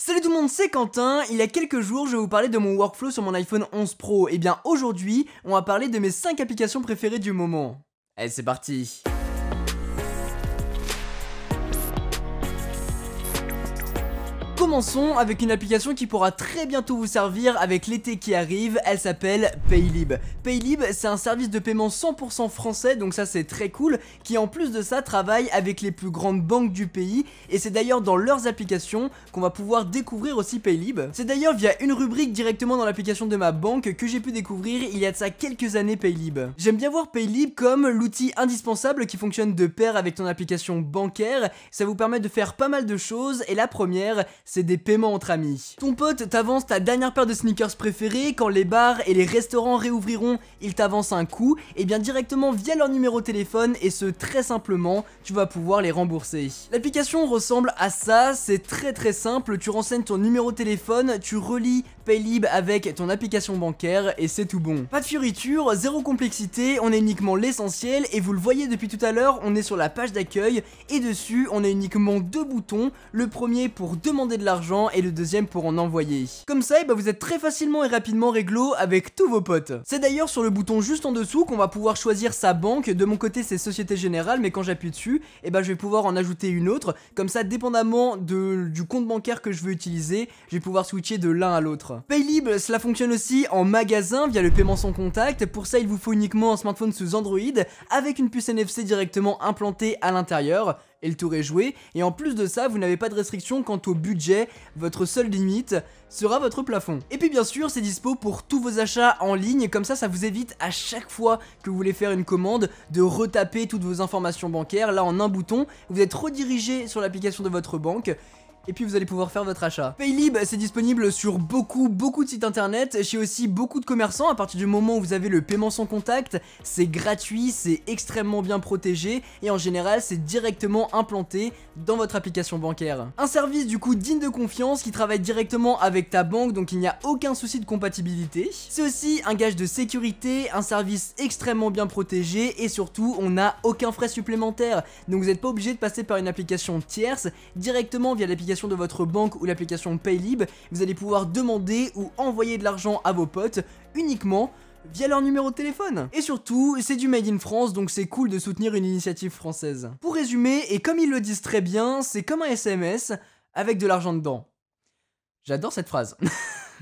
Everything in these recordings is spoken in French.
Salut tout le monde, c'est Quentin. Il y a quelques jours, je vais vous parler de mon workflow sur mon iPhone 11 Pro. Et bien aujourd'hui, on va parler de mes 5 applications préférées du moment. Allez, c'est parti. Commençons avec une application qui pourra très bientôt vous servir avec l'été qui arrive, elle s'appelle Paylib. Paylib, c'est un service de paiement 100% français, donc ça c'est très cool, qui en plus de ça travaille avec les plus grandes banques du pays, et c'est d'ailleurs dans leurs applications qu'on va pouvoir découvrir aussi Paylib. C'est d'ailleurs via une rubrique directement dans l'application de ma banque que j'ai pu découvrir il y a de ça quelques années Paylib. J'aime bien voir Paylib comme l'outil indispensable qui fonctionne de pair avec ton application bancaire, ça vous permet de faire pas mal de choses, et la première, c'est des paiements entre amis. Ton pote t'avance ta dernière paire de sneakers préférée, quand les bars et les restaurants réouvriront, ils t'avancent un coup, et bien directement via leur numéro de téléphone, et ce très simplement, tu vas pouvoir les rembourser. L'application ressemble à ça, c'est très simple, tu renseignes ton numéro de téléphone, tu relis Paylib avec ton application bancaire, et c'est tout bon. Pas de fioriture, zéro complexité, on a uniquement l'essentiel, et vous le voyez depuis tout à l'heure, on est sur la page d'accueil, et dessus, on a uniquement deux boutons, le premier pour demander de l'argent et le deuxième pour en envoyer. Comme ça, vous êtes très facilement et rapidement réglo avec tous vos potes. C'est d'ailleurs sur le bouton juste en dessous qu'on va pouvoir choisir sa banque. De mon côté c'est Société Générale, mais quand j'appuie dessus, je vais pouvoir en ajouter une autre. Comme ça, dépendamment du compte bancaire que je veux utiliser, je vais pouvoir switcher de l'un à l'autre. Paylib, cela fonctionne aussi en magasin via le paiement sans contact. Pour ça, il vous faut uniquement un smartphone sous Android avec une puce NFC directement implantée à l'intérieur. Et le tour est joué, et en plus de ça, vous n'avez pas de restriction quant au budget, votre seule limite sera votre plafond. Et puis bien sûr, c'est dispo pour tous vos achats en ligne, comme ça vous évite à chaque fois que vous voulez faire une commande de retaper toutes vos informations bancaires. Là, en un bouton, vous êtes redirigé sur l'application de votre banque, et puis vous allez pouvoir faire votre achat. Paylib, c'est disponible sur beaucoup de sites internet, chez aussi beaucoup de commerçants. À partir du moment où vous avez le paiement sans contact, c'est gratuit, c'est extrêmement bien protégé, et en général c'est directement implanté dans votre application bancaire. Un service du coup digne de confiance qui travaille directement avec ta banque, donc il n'y a aucun souci de compatibilité. C'est aussi un gage de sécurité, un service extrêmement bien protégé, et surtout on n'a aucun frais supplémentaire, donc vous n'êtes pas obligé de passer par une application tierce. Directement via l'application de votre banque ou l'application Paylib, vous allez pouvoir demander ou envoyer de l'argent à vos potes uniquement via leur numéro de téléphone. Et surtout, c'est du made in France, donc c'est cool de soutenir une initiative française. Pour résumer, et comme ils le disent très bien, c'est comme un SMS avec de l'argent dedans. J'adore cette phrase.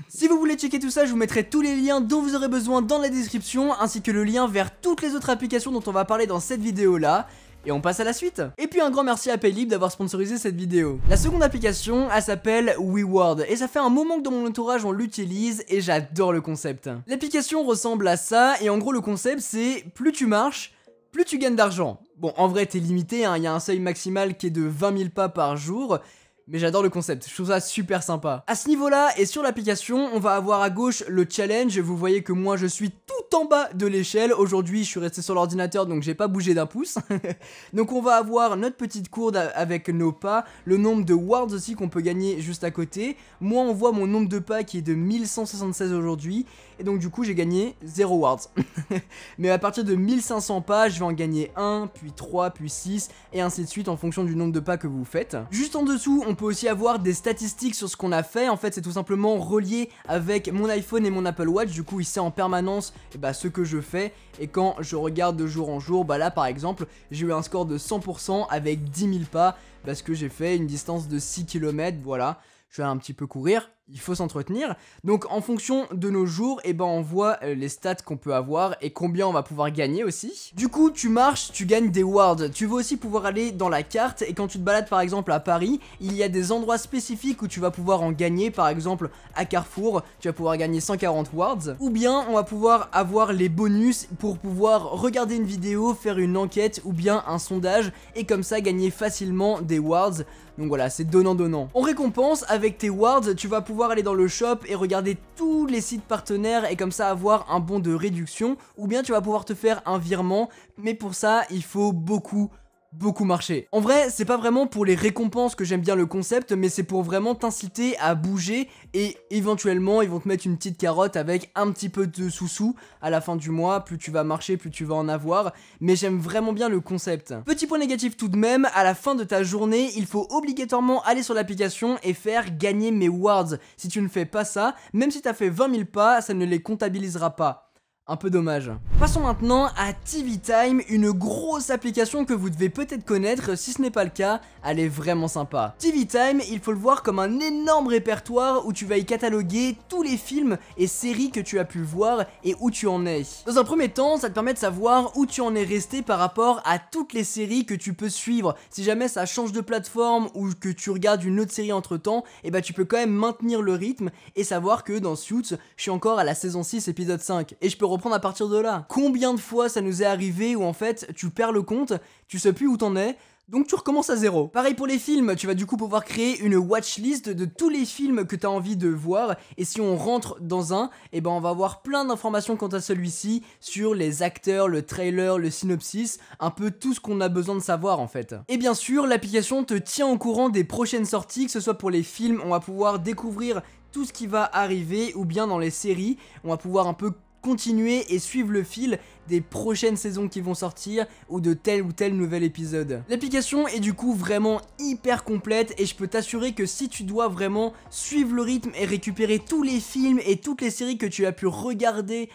Si vous voulez checker tout ça, je vous mettrai tous les liens dont vous aurez besoin dans la description, ainsi que le lien vers toutes les autres applications dont on va parler dans cette vidéo là. Et on passe à la suite. Et puis un grand merci à Paylib d'avoir sponsorisé cette vidéo. La seconde application, elle s'appelle WeWord, et ça fait un moment que dans mon entourage on l'utilise, et j'adore le concept. L'application ressemble à ça, et en gros le concept c'est plus tu marches, plus tu gagnes d'argent. Bon, en vrai t'es limité, il y a un seuil maximal qui est de 20 000 pas par jour, mais j'adore le concept, je trouve ça super sympa. À ce niveau-là, et sur l'application, on va avoir à gauche le challenge. Vous voyez que moi je suis tout en bas de l'échelle. Aujourd'hui je suis resté sur l'ordinateur, donc j'ai pas bougé d'un pouce. Donc on va avoir notre petite courbe avec nos pas, le nombre de wards aussi qu'on peut gagner juste à côté. Moi on voit mon nombre de pas qui est de 1176 aujourd'hui, et donc du coup j'ai gagné 0 wards. Mais à partir de 1500 pas, je vais en gagner 1, puis 3, puis 6, et ainsi de suite en fonction du nombre de pas que vous faites. Juste en dessous, on peut aussi avoir des statistiques sur ce qu'on a fait. En fait, c'est tout simplement relié avec mon iPhone et mon Apple Watch. Du coup, il sait en permanence ce que je fais. Et quand je regarde de jour en jour, là par exemple, j'ai eu un score de 100% avec 10 000 pas parce que j'ai fait une distance de 6 km. Voilà, je vais un petit peu courir. Il faut s'entretenir. Donc en fonction de nos jours, on voit les stats qu'on peut avoir et combien on va pouvoir gagner aussi. Du coup, tu marches, tu gagnes des wards. Tu vas aussi pouvoir aller dans la carte, et quand tu te balades par exemple à Paris, il y a des endroits spécifiques où tu vas pouvoir en gagner. Par exemple à Carrefour, tu vas pouvoir gagner 140 wards. Ou bien on va pouvoir avoir les bonus pour pouvoir regarder une vidéo, faire une enquête ou bien un sondage, et comme ça gagner facilement des wards. Donc voilà, c'est donnant-donnant. En récompense, avec tes wards, tu vas pouvoir aller dans le shop et regarder tous les sites partenaires, et comme ça avoir un bon de réduction, ou bien tu vas pouvoir te faire un virement, mais pour ça il faut beaucoup beaucoup marché. En vrai, c'est pas vraiment pour les récompenses que j'aime bien le concept, mais c'est pour vraiment t'inciter à bouger et éventuellement ils vont te mettre une petite carotte avec un petit peu de sous-sous à la fin du mois. Plus tu vas marcher, plus tu vas en avoir, mais j'aime vraiment bien le concept. Petit point négatif tout de même, à la fin de ta journée, il faut obligatoirement aller sur l'application et faire gagner mes wards. Si tu ne fais pas ça, même si t'as fait 20 000 pas, ça ne les comptabilisera pas. Un peu dommage. Passons maintenant à TV Time, une grosse application que vous devez peut-être connaître. Si ce n'est pas le cas, elle est vraiment sympa. TV Time, il faut le voir comme un énorme répertoire où tu vas y cataloguer tous les films et séries que tu as pu voir et où tu en es. Dans un premier temps, ça te permet de savoir où tu en es resté par rapport à toutes les séries que tu peux suivre. Si jamais ça change de plateforme ou que tu regardes une autre série entre temps, et bah tu peux quand même maintenir le rythme et savoir que dans Suits, je suis encore à la saison 6 épisode 5 et je peux reprendre à partir de là. Combien de fois ça nous est arrivé où en fait tu perds le compte, tu sais plus où t'en es, donc tu recommences à zéro. Pareil pour les films, tu vas du coup pouvoir créer une watchlist de tous les films que tu as envie de voir, et si on rentre dans un, et ben on va avoir plein d'informations quant à celui-ci, sur les acteurs, le trailer, le synopsis, un peu tout ce qu'on a besoin de savoir en fait. Et bien sûr, l'application te tient au courant des prochaines sorties, que ce soit pour les films, on va pouvoir découvrir tout ce qui va arriver, ou bien dans les séries, on va pouvoir un peu continuer et suivre le fil des prochaines saisons qui vont sortir ou de tel ou tel nouvel épisode. L'application est du coup vraiment hyper complète et je peux t'assurer que si tu dois vraiment suivre le rythme et récupérer tous les films et toutes les séries que tu as pu regarder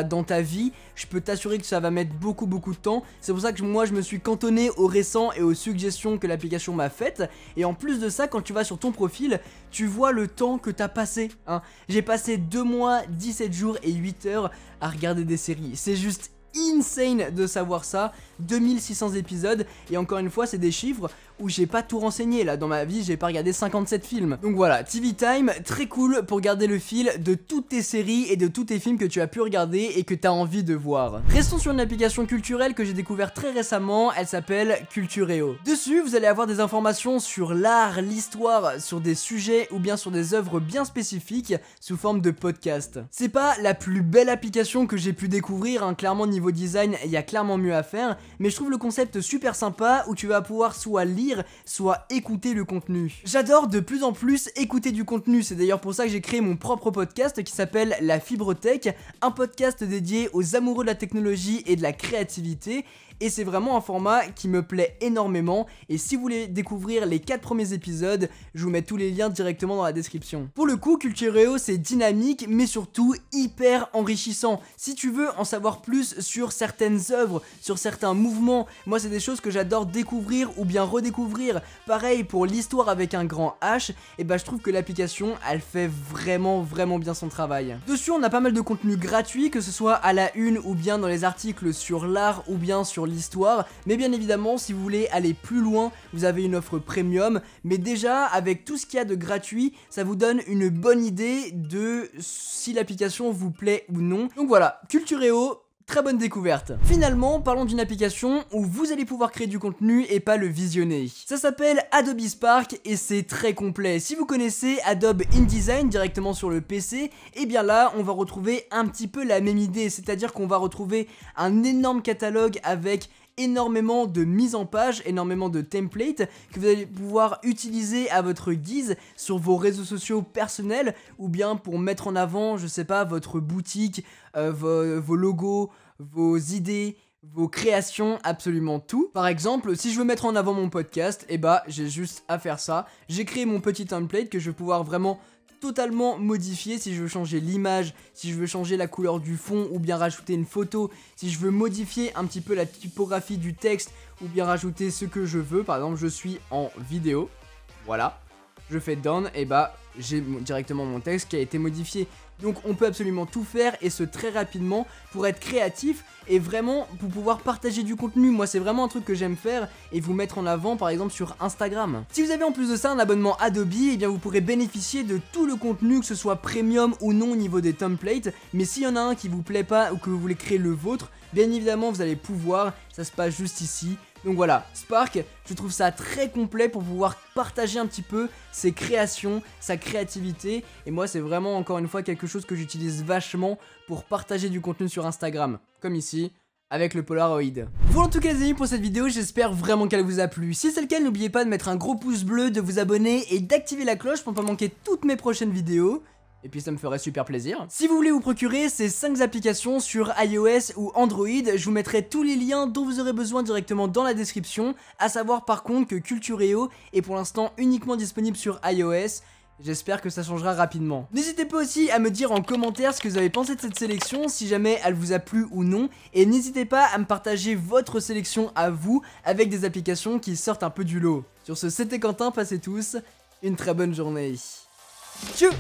dans ta vie, je peux t'assurer que ça va mettre beaucoup de temps. C'est pour ça que moi je me suis cantonné aux récents et aux suggestions que l'application m'a faites. Et en plus de ça, quand tu vas sur ton profil, tu vois le temps que t'as passé, hein. J'ai passé 2 mois, 17 jours et 8 heures à regarder des séries. C'est juste insane de savoir ça. 2600 épisodes, et encore une fois c'est des chiffres où j'ai pas tout renseigné. Là dans ma vie j'ai pas regardé 57 films. Donc voilà, TV Time, très cool pour garder le fil de toutes tes séries et de tous tes films que tu as pu regarder et que tu as envie de voir. Restons sur une application culturelle que j'ai découvert très récemment, elle s'appelle Cultureo. Dessus vous allez avoir des informations sur l'art, l'histoire, sur des sujets ou bien sur des œuvres bien spécifiques sous forme de podcast. C'est pas la plus belle application que j'ai pu découvrir, hein. Clairement niveau design il y a clairement mieux à faire, mais je trouve le concept super sympa où tu vas pouvoir soit lire, soit écouter le contenu. J'adore de plus en plus écouter du contenu, c'est d'ailleurs pour ça que j'ai créé mon propre podcast qui s'appelle La Fibre Tech, un podcast dédié aux amoureux de la technologie et de la créativité. Et c'est vraiment un format qui me plaît énormément, et si vous voulez découvrir les 4 premiers épisodes, je vous mets tous les liens directement dans la description. Pour le coup, Cultureo c'est dynamique mais surtout hyper enrichissant. Si tu veux en savoir plus sur certaines œuvres, sur certains mouvements, moi c'est des choses que j'adore découvrir ou bien redécouvrir. Pareil pour l'histoire avec un grand H, et je trouve que l'application elle fait vraiment bien son travail. Dessus on a pas mal de contenu gratuit, que ce soit à la une ou bien dans les articles sur l'art ou bien sur l'histoire, mais bien évidemment si vous voulez aller plus loin vous avez une offre premium, mais déjà avec tout ce qu'il y a de gratuit ça vous donne une bonne idée de si l'application vous plaît ou non. Donc voilà, Cultureo, très bonne découverte. Finalement, parlons d'une application où vous allez pouvoir créer du contenu et pas le visionner. Ça s'appelle Adobe Spark et c'est très complet. Si vous connaissez Adobe InDesign directement sur le PC, et bien là, on va retrouver un petit peu la même idée, c'est-à-dire qu'on va retrouver un énorme catalogue avec énormément de mise en page, énormément de templates que vous allez pouvoir utiliser à votre guise sur vos réseaux sociaux personnels ou bien pour mettre en avant, je sais pas, votre boutique, vos logos, vos idées, vos créations, absolument tout. Par exemple, si je veux mettre en avant mon podcast, j'ai juste à faire ça. J'ai créé mon petit template que je vais pouvoir vraiment totalement modifier si je veux changer l'image, si je veux changer la couleur du fond ou bien rajouter une photo, si je veux modifier un petit peu la typographie du texte ou bien rajouter ce que je veux. Par exemple, je suis en vidéo, voilà, je fais down et j'ai directement mon texte qui a été modifié. Donc on peut absolument tout faire et ce très rapidement pour être créatif et vraiment pour pouvoir partager du contenu. Moi c'est vraiment un truc que j'aime faire et vous mettre en avant par exemple sur Instagram. Si vous avez en plus de ça un abonnement Adobe, et bien vous pourrez bénéficier de tout le contenu, que ce soit premium ou non au niveau des templates. Mais s'il y en a un qui vous plaît pas ou que vous voulez créer le vôtre, bien évidemment vous allez pouvoir, ça se passe juste ici. Donc voilà, Spark, je trouve ça très complet pour pouvoir partager un petit peu ses créations, sa créativité. Et moi c'est vraiment encore une fois quelque chose que j'utilise vachement pour partager du contenu sur Instagram. Comme ici, avec le Polaroid. Voilà en tout cas les amis pour cette vidéo, j'espère vraiment qu'elle vous a plu. Si c'est le cas, n'oubliez pas de mettre un gros pouce bleu, de vous abonner et d'activer la cloche pour ne pas manquer toutes mes prochaines vidéos. Et puis ça me ferait super plaisir. Si vous voulez vous procurer ces 5 applications sur iOS ou Android, je vous mettrai tous les liens dont vous aurez besoin directement dans la description. À savoir par contre que Cultureo est pour l'instant uniquement disponible sur iOS. J'espère que ça changera rapidement. N'hésitez pas aussi à me dire en commentaire ce que vous avez pensé de cette sélection, si jamais elle vous a plu ou non. Et n'hésitez pas à me partager votre sélection à vous avec des applications qui sortent un peu du lot. Sur ce, c'était Quentin, passez tous une très bonne journée. Tchou!